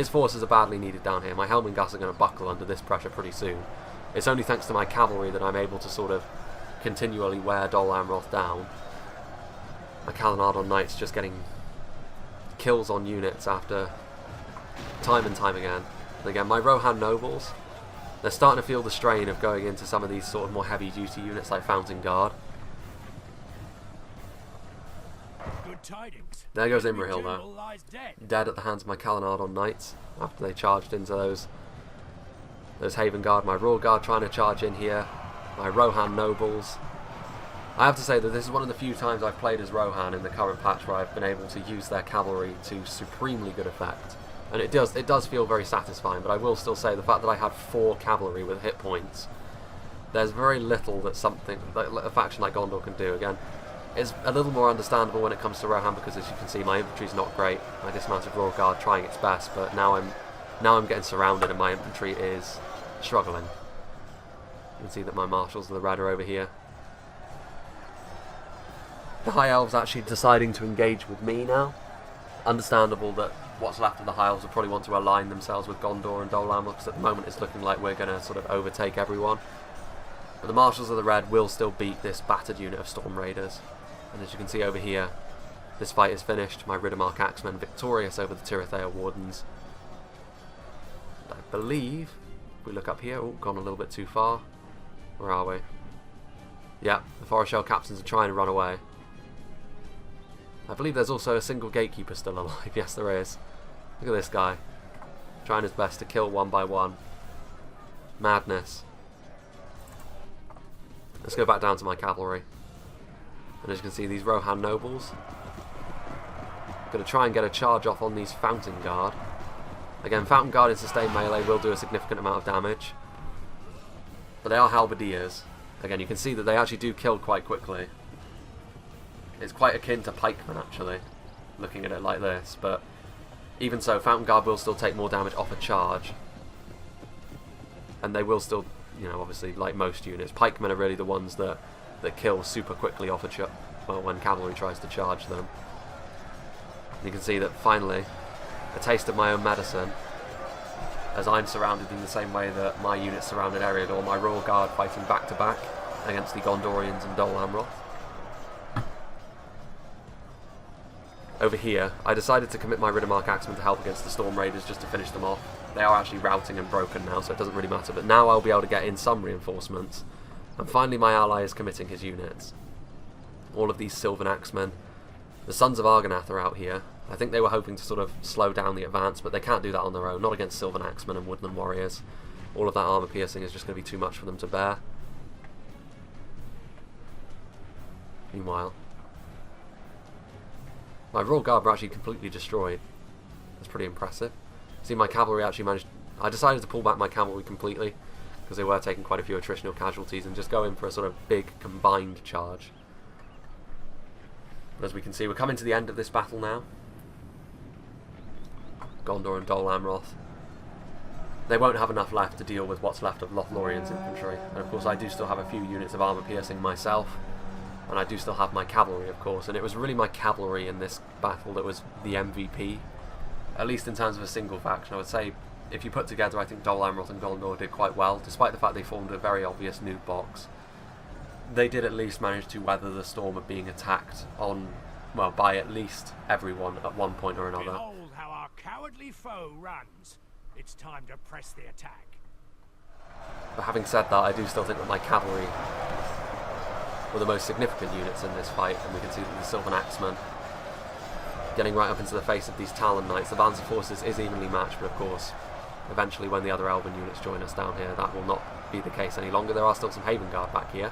forces are badly needed down here. My Helmingas are going to buckle under this pressure pretty soon. It's only thanks to my cavalry that I'm able to sort of continually wear Dol Amroth down. My Calanadon Knights just getting kills on units after time and time again. And again, my Rohan Nobles, they're starting to feel the strain of going into some of these sort of more heavy duty units like Fountain Guard. Good tidings. There goes Imrahil though. Dead at the hands of my Calanadon Knights after they charged into those Haven Guard. My Royal Guard trying to charge in here. My Rohan Nobles. I have to say that this is one of the few times I've played as Rohan in the current patch where I've been able to use their cavalry to supremely good effect. And it does feel very satisfying, but I will still say the fact that I have 4 cavalry with hit points, there's very little that a faction like Gondor can do. Again, it's a little more understandable when it comes to Rohan, because as you can see, my infantry's not great. My dismounted Royal Guard trying its best, but now I'm getting surrounded and my infantry is struggling. You can see that my Marshals of the Red are over here. The High Elves actually deciding to engage with me now. Understandable that what's left of the High Elves will probably want to align themselves with Gondor and Dol Amroth, because at the moment it's looking like we're going to sort of overtake everyone. But the Marshals of the Red will still beat this battered unit of Storm Raiders. And as you can see over here, this fight is finished. My Riddermark Axemen victorious over the Tirithea Wardens. And I believe, if we look up here, oh, gone a little bit too far. Where are we? Yeah, the Forest Shell Captains are trying to run away. I believe there's also a single gatekeeper still alive. Yes, there is. Look at this guy. Trying his best to kill one by one. Madness. Let's go back down to my cavalry. And as you can see, these Rohan Nobles. Going to try and get a charge off on these Fountain Guard. Again, Fountain Guard in sustained melee will do a significant amount of damage. But they are halberdiers. Again, you can see that they actually do kill quite quickly. It's quite akin to pikemen, actually, looking at it like this, but even so, Fountain Guard will still take more damage off a charge. And they will still, obviously, like most units, pikemen are really the ones that kill super quickly off when cavalry tries to charge them. And you can see that, finally, a taste of my own medicine, as I'm surrounded in the same way that my units surrounded Eriador, my Royal Guard fighting back to back against the Gondorians and Dol Amroth. Over here, I decided to commit my Riddermark Axemen to help against the Storm Raiders just to finish them off. They are actually routing and broken now, so it doesn't really matter, but now I'll be able to get in some reinforcements. And finally my ally is committing his units. All of these Sylvan Axemen. The Sons of Argonath are out here. I think they were hoping to sort of slow down the advance, but they can't do that on their own, not against Sylvan Axemen and Woodland Warriors. All of that armour piercing is just going to be too much for them to bear. Meanwhile, my Royal Guard were actually completely destroyed. That's pretty impressive. See, my cavalry actually managed... I decided to pull back my cavalry completely, because they were taking quite a few attritional casualties, and just go in for a sort of big combined charge. But as we can see, we're coming to the end of this battle now. Gondor and Dol Amroth, they won't have enough left to deal with what's left of Lothlorien's infantry. And of course I do still have a few units of armour piercing myself, and I do still have my cavalry, of course, and it was really my cavalry in this battle that was the MVP, at least in terms of a single faction. I would say, if you put together, I think Dol Amroth and Gondor did quite well, despite the fact they formed a very obvious nuke box. They did at least manage to weather the storm of being attacked on, well, by at least everyone at one point or another. Behold how our cowardly foe runs. It's time to press the attack. But having said that, I do still think that my cavalry were the most significant units in this fight, and we can see that the Sylvan Axemen getting right up into the face of these Talon Knights. The balance of forces is evenly matched, but of course, eventually when the other Elven units join us down here, that will not be the case any longer. There are still some Haven Guard back here.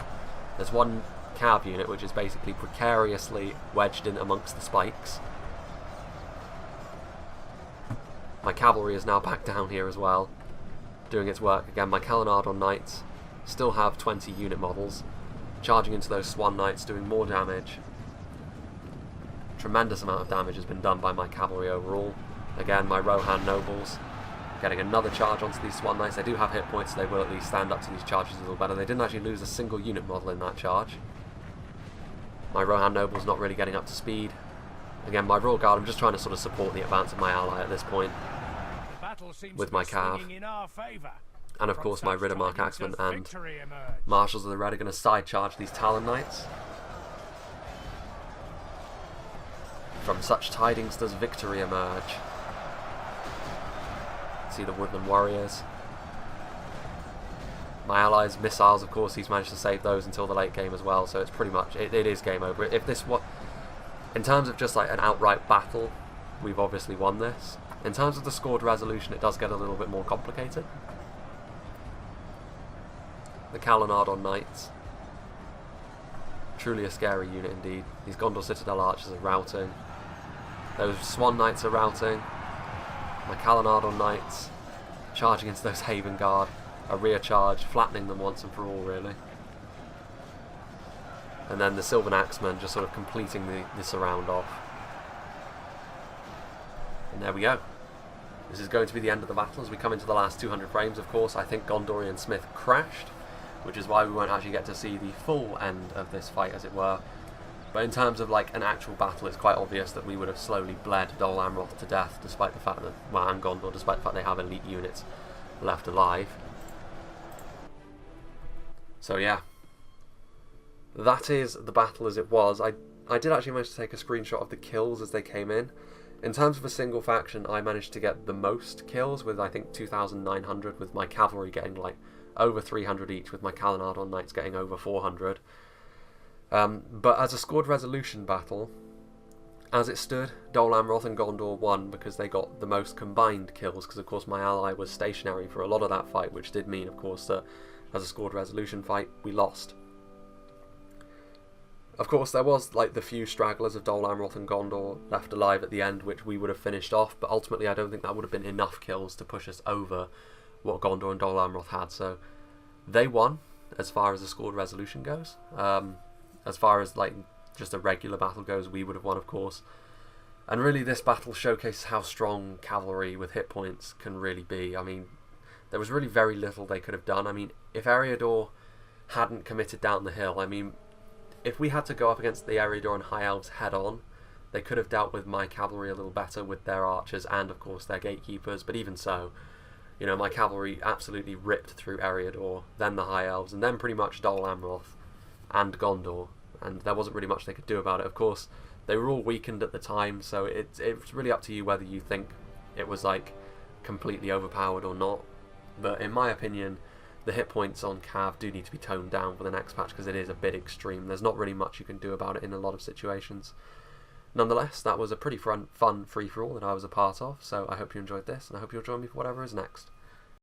There's one Cav unit which is basically precariously wedged in amongst the spikes. My cavalry is now back down here as well, doing its work. Again, my Calanardon Knights still have 20 unit models, charging into those Swan Knights, doing more damage. Tremendous amount of damage has been done by my cavalry overall. Again, my Rohan Nobles getting another charge onto these Swan Knights. They do have hit points, so they will at least stand up to these charges a little better. They didn't actually lose a single unit model in that charge. My Rohan Noble's not really getting up to speed. Again, my Royal Guard, I'm just trying to sort of support the advance of my ally at this point with my Cav. And of course my Riddermark Axemen and Marshals of the Red are going to side charge these Talon Knights. From such tidings does victory emerge. See the Woodland Warriors. My allies' missiles, of course, he's managed to save those until the late game as well, so it's pretty much, it is game over. If this was, in terms of just like an outright battle, we've obviously won this. In terms of the scored resolution, it does get a little bit more complicated. The Calanardon Knights, truly a scary unit indeed. These Gondor Citadel archers are routing. Those Swan Knights are routing. My Calanardon Knights charging into those Haven Guard. A rear charge, flattening them once and for all, really. And then the Sylvan Axemen just sort of completing the surround off. And there we go. This is going to be the end of the battle as we come into the last 200 frames. Of course, I think Gondorian Smith crashed, which is why we won't actually get to see the full end of this fight, as it were. But in terms of like an actual battle, it's quite obvious that we would have slowly bled Dol Amroth to death, despite the fact that, well, and Gondor, despite the fact they have elite units left alive. So yeah, that is the battle as it was. I did actually manage to take a screenshot of the kills as they came in. In terms of a single faction, I managed to get the most kills with, I think, 2,900, with my cavalry getting like over 300 each, with my Calanardon Knights getting over 400. But as a scored resolution battle, as it stood, Dol Amroth and Gondor won because they got the most combined kills, because of course my ally was stationary for a lot of that fight, which did mean, of course, that as a scored resolution fight, we lost. Of course, there was like the few stragglers of Dol Amroth and Gondor left alive at the end, which we would have finished off, but ultimately I don't think that would have been enough kills to push us over what Gondor and Dol Amroth had. So they won as far as the scored resolution goes. As far as like just a regular battle goes, we would have won, of course. And really, this battle showcases how strong cavalry with hit points can really be. I mean, there was really very little they could have done. I mean, if Eriador hadn't committed down the hill, I mean, if we had to go up against the Eriador and High Elves head on, they could have dealt with my cavalry a little better with their archers and, of course, their gatekeepers. But even so, you know, my cavalry absolutely ripped through Eriador, then the High Elves, and then pretty much Dol Amroth and Gondor. And there wasn't really much they could do about it. Of course, they were all weakened at the time, so it's really up to you whether you think it was like completely overpowered or not. But in my opinion, the hit points on Cav do need to be toned down for the next patch, because it is a bit extreme. There's not really much you can do about it in a lot of situations. Nonetheless, that was a pretty fun free-for-all that I was a part of, so I hope you enjoyed this, and I hope you'll join me for whatever is next.